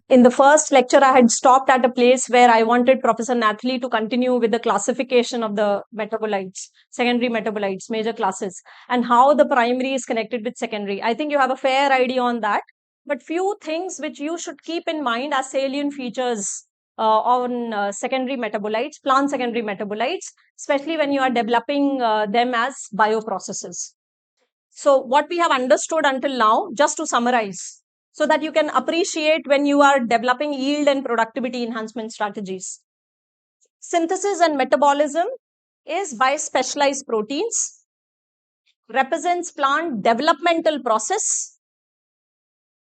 in the first lecture, I had stopped at a place where I wanted Professor Nathalie to continue with the classification of the metabolites, secondary metabolites, major classes, and how the primary is connected with secondary. I think you have a fair idea on that. But few things which you should keep in mind as salient features on secondary metabolites, plant secondary metabolites, especially when you are developing them as bioprocesses. So, what we have understood until now, just to summarize, so that you can appreciate when you are developing yield and productivity enhancement strategies. Synthesis and metabolism is by specialized proteins, represents plant developmental process,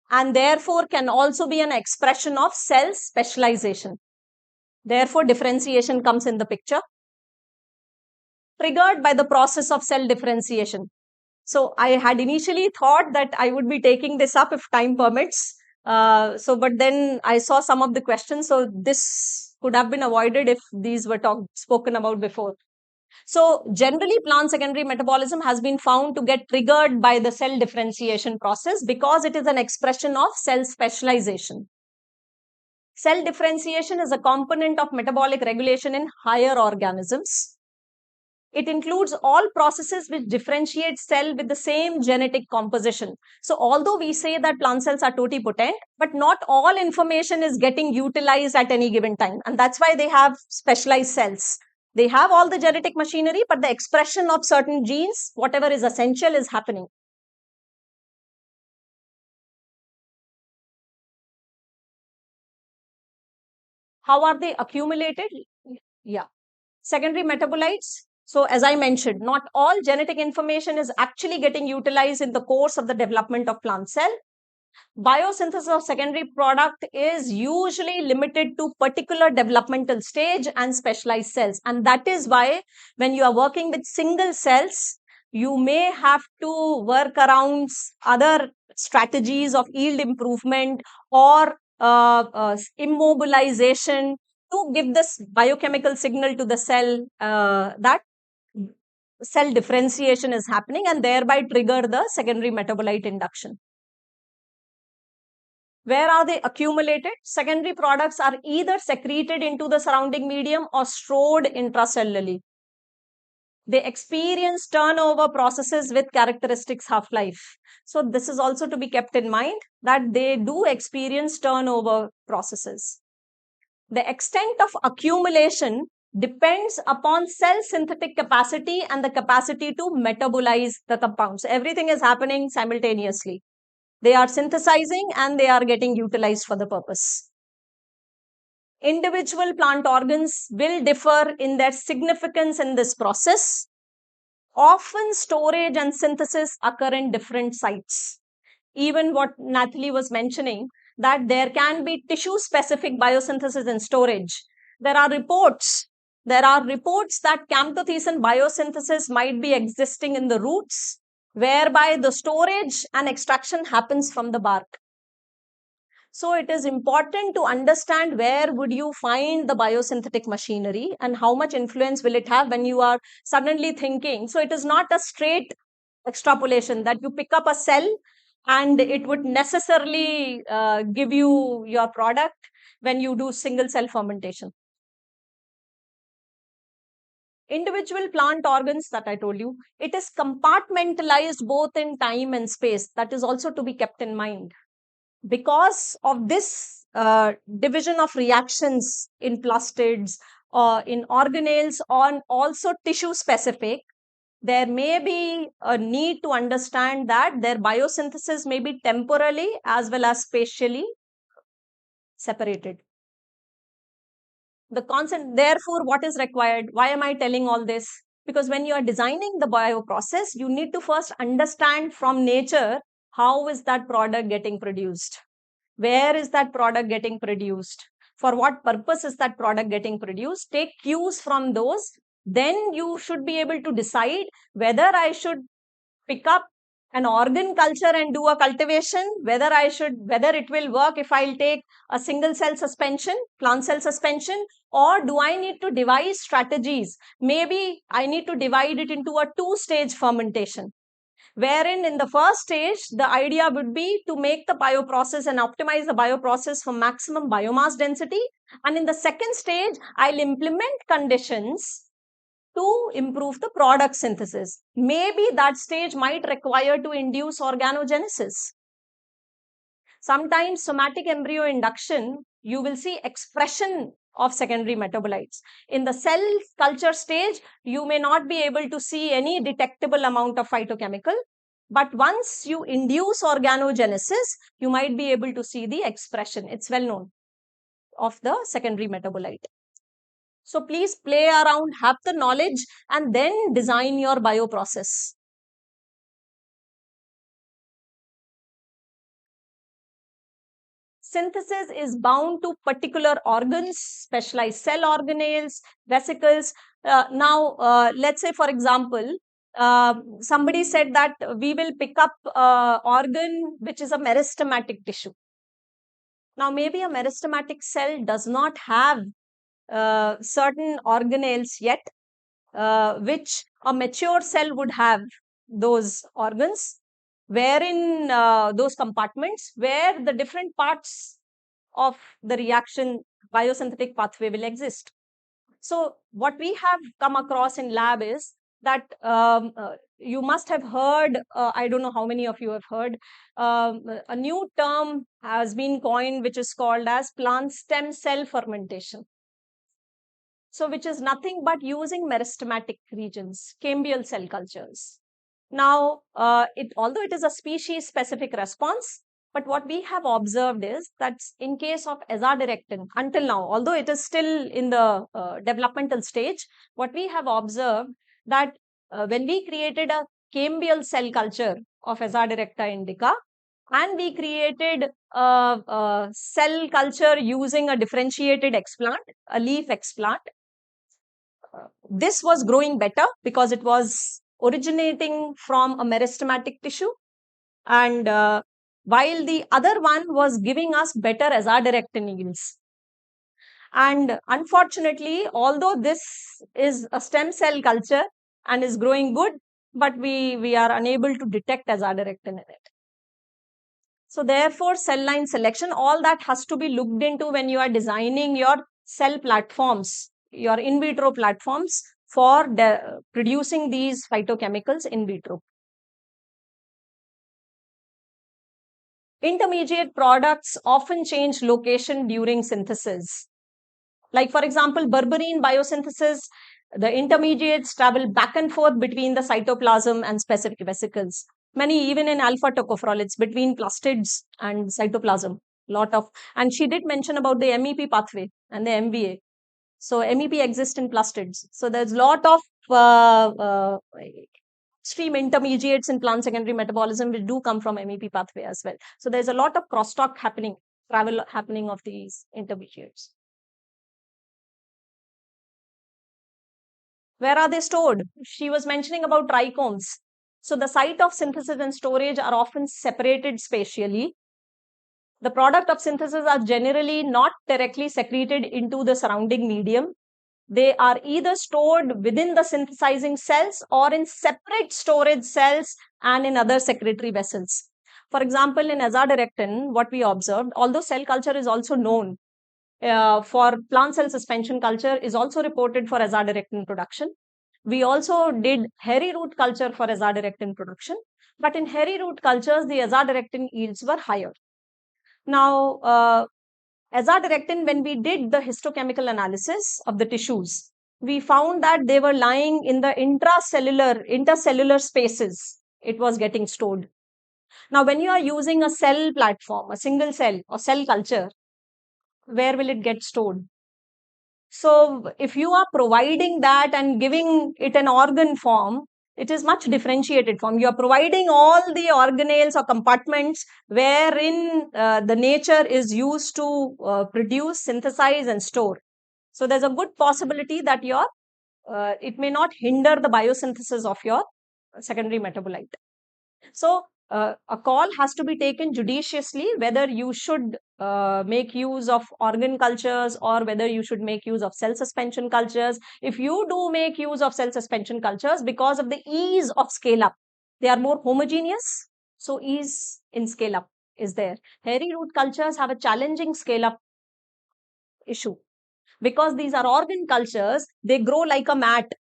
and therefore can also be an expression of cell specialization. Therefore, differentiation comes in the picture, triggered by the process of cell differentiation. So I had initially thought that I would be taking this up if time permits. But then I saw some of the questions, so this could have been avoided if these were spoken about before. So generally, plant secondary metabolism has been found to get triggered by the cell differentiation process because it is an expression of cell specialization. Cell differentiation is a component of metabolic regulation in higher organisms. It includes all processes which differentiate cell with the same genetic composition. So although we say that plant cells are totipotent, but not all information is getting utilized at any given time. And that's why they have specialized cells. They have all the genetic machinery, but the expression of certain genes, whatever is essential, is happening. How are they accumulated? Yeah. Secondary metabolites. So as I mentioned, not all genetic information is actually getting utilized in the course of the development of plant cell. Biosynthesis of secondary product is usually limited to particular developmental stage and specialized cells. And that is why when you are working with single cells, you may have to work around other strategies of yield improvement or immobilization to give this biochemical signal to the cell that cell differentiation is happening and thereby trigger the secondary metabolite induction. Where are they accumulated? Secondary products are either secreted into the surrounding medium or stored intracellularly. They experience turnover processes with characteristics half-life. So this is also to be kept in mind that they do experience turnover processes. The extent of accumulation depends upon cell synthetic capacity and the capacity to metabolize the compounds. Everything is happening simultaneously. They are synthesizing and they are getting utilized for the purpose. Individual plant organs will differ in their significance in this process. Often storage and synthesis occur in different sites. Even what Nathalie was mentioning, that there can be tissue specific biosynthesis and storage. There are reports that camptothecin biosynthesis might be existing in the roots, whereby the storage and extraction happens from the bark. So it is important to understand where would you find the biosynthetic machinery and how much influence will it have when you are suddenly thinking. So it is not a straight extrapolation that you pick up a cell and it would necessarily give you your product when you do single cell fermentation. Individual plant organs that I told you, it is compartmentalized both in time and space. That is also to be kept in mind. Because of this division of reactions in plastids or in organelles or also tissue specific, there may be a need to understand that their biosynthesis may be temporally as well as spatially separated. The concept, therefore, what is required? Why am I telling all this? Because when you are designing the bioprocess, you need to first understand from nature how is that product getting produced? Where is that product getting produced? For what purpose is that product getting produced? Take cues from those. Then you should be able to decide whether I should pick up an organ culture and do a cultivation, whether it will work if I'll take a single cell suspension, plant cell suspension, or do I need to devise strategies? Maybe I need to divide it into a two-stage fermentation. wherein in the first stage, the idea would be to make the bioprocess and optimize the bioprocess for maximum biomass density. And in the second stage, I'll implement conditions to improve the product synthesis. Maybe that stage might require to induce organogenesis. Sometimes somatic embryo induction, you will see expression of secondary metabolites. In the cell culture stage, you may not be able to see any detectable amount of phytochemical. But once you induce organogenesis, you might be able to see the expression. It's well known of the secondary metabolite. So please play around, have the knowledge, and then design your bioprocess. Synthesis is bound to particular organs, specialized cell organelles, vesicles. Let's say, for example, somebody said that we will pick up organ which is a meristematic tissue. Now, maybe a meristematic cell does not have certain organelles yet, which a mature cell would have those organs, wherein those compartments where the different parts of the reaction biosynthetic pathway will exist. So what we have come across in lab is that you must have heard, I don't know how many of you have heard, a new term has been coined which is called as plant stem cell fermentation. So which is nothing but using meristematic regions, cambial cell cultures. Now, although it is a species specific response, but what we have observed is that in case of azadirachtin, until now, although it is still in the developmental stage, what we have observed that when we created a cambial cell culture of Azadirachta indica, and we created a cell culture using a differentiated explant, a leaf explant, this was growing better because it was originating from a meristematic tissue, and while the other one was giving us better azadirachtin yields. And unfortunately, although this is a stem cell culture and is growing good, but we are unable to detect azadirachtin in it. So therefore, cell line selection, all that has to be looked into when you are designing your cell platforms, your in vitro platforms for producing these phytochemicals in vitro. Intermediate products often change location during synthesis. Like for example, berberine biosynthesis, the intermediates travel back and forth between the cytoplasm and specific vesicles. Many, even in alpha tocopherol, it's between plastids and cytoplasm. And she did mention about the MEP pathway and the MVA. So MEP exists in plastids. So there's a lot of upstream intermediates in plant secondary metabolism which do come from MEP pathway as well. So there's a lot of crosstalk travel happening of these intermediates. Where are they stored? She was mentioning about trichomes. So the site of synthesis and storage are often separated spatially. The product of synthesis are generally not directly secreted into the surrounding medium. They are either stored within the synthesizing cells or in separate storage cells and in other secretory vessels. For example, in azadirachtin, what we observed, although cell culture is also known for plant cell suspension culture, is also reported for azadirachtin production. We also did hairy root culture for azadirachtin production, but in hairy root cultures, the azadirachtin yields were higher. Now, azadirachtin, when we did the histochemical analysis of the tissues, we found that they were lying in the intercellular spaces. It was getting stored. Now, when you are using a cell platform, a single cell or cell culture, where will it get stored? So if you are providing that and giving it an organ form, it is much differentiated form. You are providing all the organelles or compartments wherein the nature is used to produce, synthesize and store. So there's a good possibility that it may not hinder the biosynthesis of your secondary metabolite. So a call has to be taken judiciously whether you should make use of organ cultures or whether you should make use of cell suspension cultures. If you do make use of cell suspension cultures, because of the ease of scale up, They are more homogeneous, so ease in scale up is there. Hairy root cultures have a challenging scale up issue because these are organ cultures, they grow like a mat.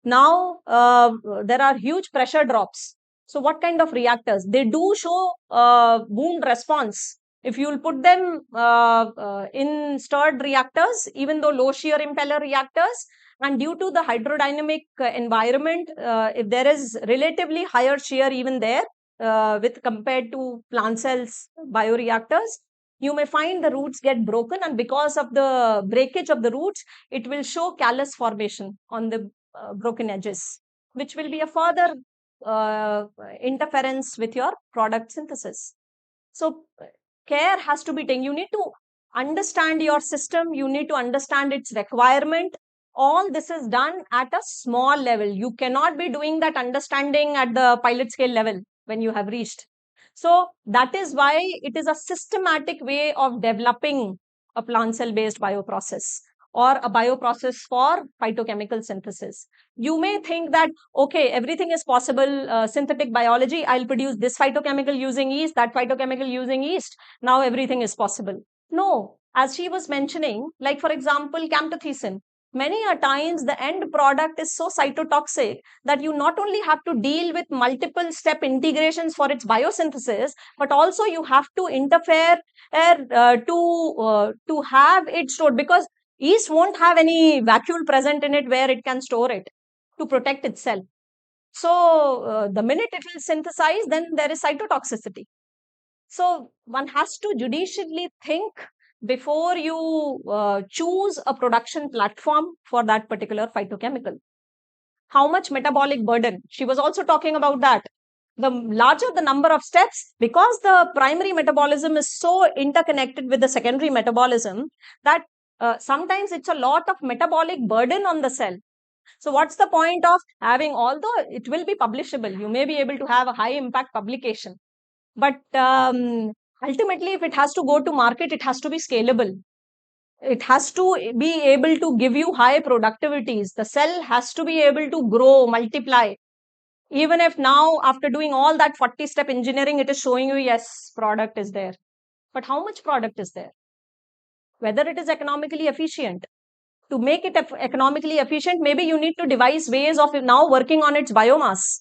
Now, there are huge pressure drops. So, what kind of reactors? They do show wound response. If you'll put them in stirred reactors, even though low shear impeller reactors, and due to the hydrodynamic environment, if there is relatively higher shear even there, with compared to plant cells bioreactors, you may find the roots get broken, and because of the breakage of the roots, it will show callus formation on the broken edges, which will be a further interference with your product synthesis. So, care has to be taken. You need to understand your system, you need to understand its requirement. All this is done at a small level. You cannot be doing that understanding at the pilot scale level when you have reached. So, that is why it is a systematic way of developing a plant cell based bioprocess or a bioprocess for phytochemical synthesis. You may think that, okay, everything is possible, synthetic biology, I'll produce this phytochemical using yeast, that phytochemical using yeast. Now everything is possible. No, as she was mentioning, like for example, camptothecin. Many a times the end product is so cytotoxic that you not only have to deal with multiple step integrations for its biosynthesis, but also you have to interfere to have it stored, because yeast won't have any vacuole present in it where it can store it to protect itself. So, the minute it will synthesize, then there is cytotoxicity. So, one has to judiciously think before you choose a production platform for that particular phytochemical. How much metabolic burden? She was also talking about that. The larger the number of steps, because the primary metabolism is so interconnected with the secondary metabolism, that sometimes it's a lot of metabolic burden on the cell. So what's the point of having, although it will be publishable, you may be able to have a high impact publication, but ultimately if it has to go to market, it has to be scalable. It has to be able to give you high productivities. The cell has to be able to grow, multiply. Even if now, after doing all that 40-step engineering, it is showing you, yes, product is there. But how much product is there? Whether it is economically efficient. To make it economically efficient, maybe you need to devise ways of now working on its biomass.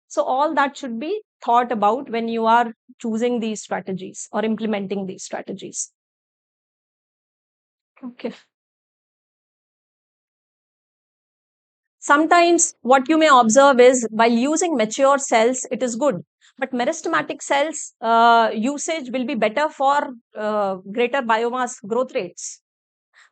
So all that should be thought about when you are choosing these strategies or implementing these strategies. Okay. Sometimes what you may observe is while using mature cells, it is good. But meristematic cells usage will be better for greater biomass growth rates.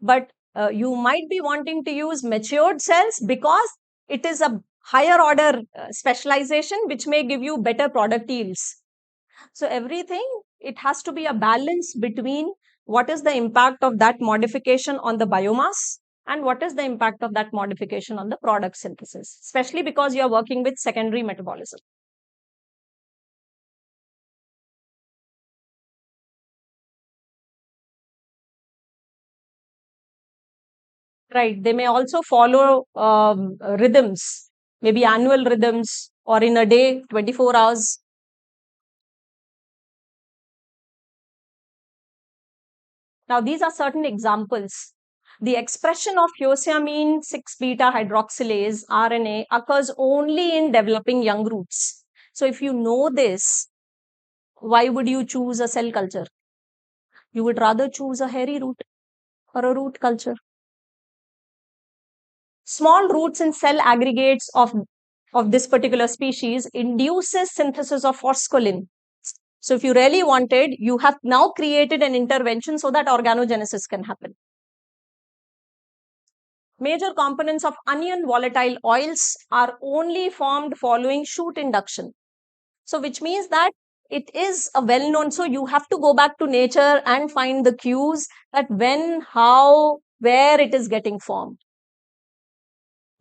But you might be wanting to use matured cells because it is a higher order specialization which may give you better product yields. So everything, it has to be a balance between what is the impact of that modification on the biomass and what is the impact of that modification on the product synthesis, especially because you are working with secondary metabolism. Right. They may also follow rhythms, maybe annual rhythms or in a day, 24 hours. Now, these are certain examples. The expression of hyoscyamine 6 beta hydroxylase RNA occurs only in developing young roots. So, if you know this, why would you choose a cell culture? You would rather choose a hairy root or a root culture. Small roots in cell aggregates of this particular species induces synthesis of phospholin. So if you really wanted, you have now created an intervention so that organogenesis can happen. Major components of onion volatile oils are only formed following shoot induction. So which means that it is a well-known, so you have to go back to nature and find the cues that when, how, where it is getting formed.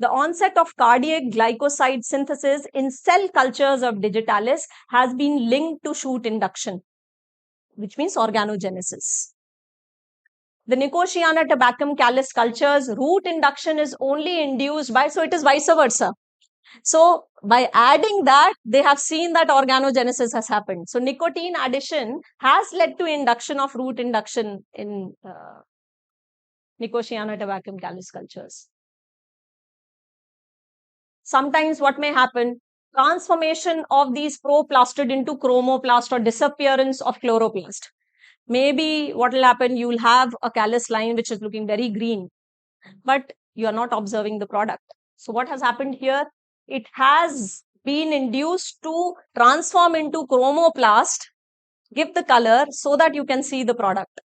The onset of cardiac glycoside synthesis in cell cultures of digitalis has been linked to shoot induction, which means organogenesis. The Nicotiana tabacum callus cultures, root induction is only induced by, so it is vice versa. So by adding that, they have seen that organogenesis has happened. So nicotine addition has led to induction of root induction in Nicotiana tabacum callus cultures. Sometimes what may happen, transformation of these proplastid into chromoplast or disappearance of chloroplast. Maybe what will happen, you will have a callus line which is looking very green, but you are not observing the product. So what has happened here? It has been induced to transform into chromoplast, give the color so that you can see the product.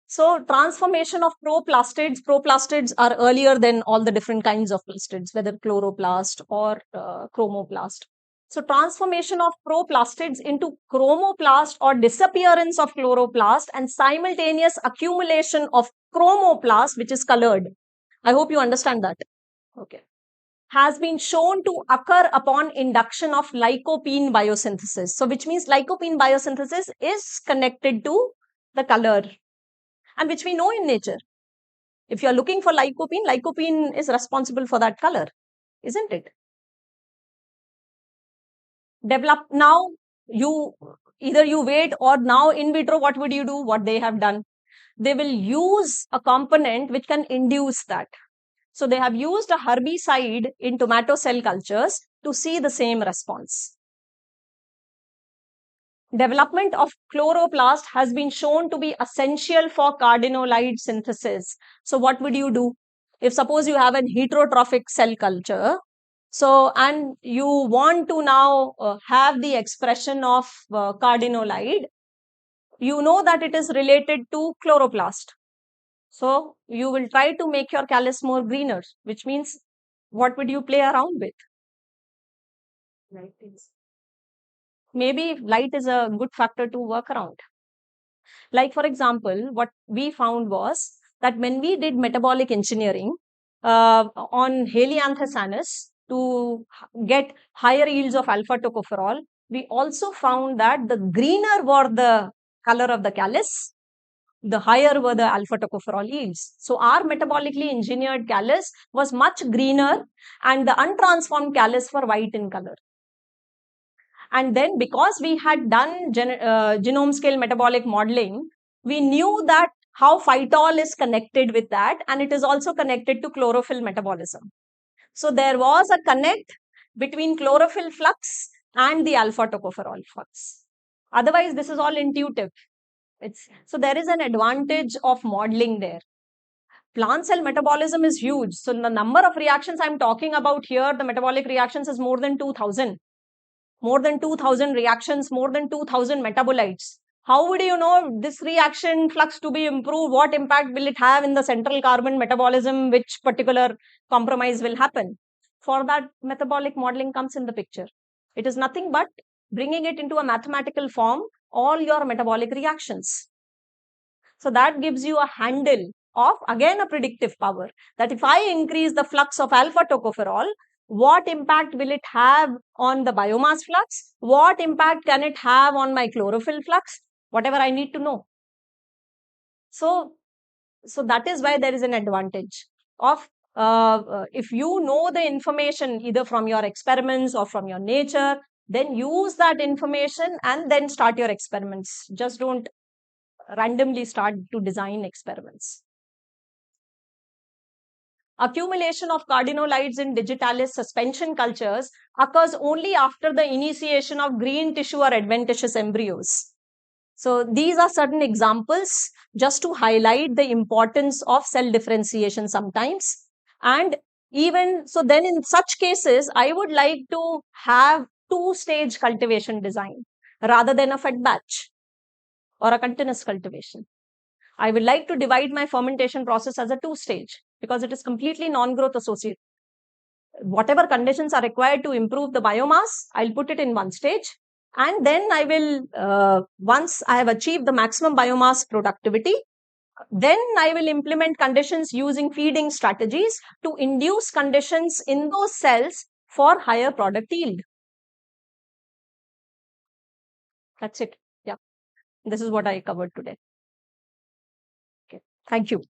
So transformation of proplastids are earlier than all the different kinds of plastids, whether chloroplast or chromoplast. So transformation of proplastids into chromoplast or disappearance of chloroplast and simultaneous accumulation of chromoplast, which is colored. I hope you understand that. Okay. Has been shown to occur upon induction of lycopene biosynthesis. So which means lycopene biosynthesis is connected to the color, and which we know in nature. If you are looking for lycopene, lycopene is responsible for that color, isn't it? Develop now, you either you wait, or now in vitro, what would you do? What they have done, they will use a component which can induce that. So they have used a herbicide in tomato cell cultures to see the same response. Development of chloroplast has been shown to be essential for cardenolide synthesis. So what would you do? If suppose you have an heterotrophic cell culture, so and you want to now have the expression of cardenolide, you know that it is related to chloroplast. So you will try to make your callus more greener, which means what would you play around with? Maybe light is a good factor to work around. Like, for example, what we found was that when we did metabolic engineering on Helianthus anus to get higher yields of alpha tocopherol, we also found that the greener were the color of the callus, the higher were the alpha tocopherol yields. So our metabolically engineered callus was much greener, and the untransformed callus were white in color. And then because we had done genome scale metabolic modeling, we knew that how phytol is connected with that, and it is also connected to chlorophyll metabolism. So there was a connect between chlorophyll flux and the alpha tocopherol flux. Otherwise, this is all intuitive. So there is an advantage of modeling there. Plant cell metabolism is huge. So the number of reactions I'm talking about here, the metabolic reactions, is more than 2,000. More than 2,000 reactions, more than 2,000 metabolites. How would you know this reaction flux to be improved? What impact will it have in the central carbon metabolism? Which particular compromise will happen? For that, metabolic modeling comes in the picture. It is nothing but bringing it into a mathematical form, all your metabolic reactions. So that gives you a handle of, again, a predictive power, that if I increase the flux of alpha tocopherol, what impact will it have on the biomass flux? What impact can it have on my chlorophyll flux? Whatever I need to know. So that is why there is an advantage of if you know the information either from your experiments or from your nature, then use that information and then start your experiments. Just don't randomly start to design experiments. Accumulation of cardenolides in digitalis suspension cultures occurs only after the initiation of green tissue or adventitious embryos. So these are certain examples just to highlight the importance of cell differentiation sometimes. And even so, then in such cases, I would like to have two-stage cultivation design rather than a fed batch or a continuous cultivation. I would like to divide my fermentation process as a two-stage because it is completely non-growth associated. Whatever conditions are required to improve the biomass, I'll put it in one stage. And then I will, once I have achieved the maximum biomass productivity, then I will implement conditions using feeding strategies to induce conditions in those cells for higher product yield. That's it. Yeah. This is what I covered today. Okay. Thank you.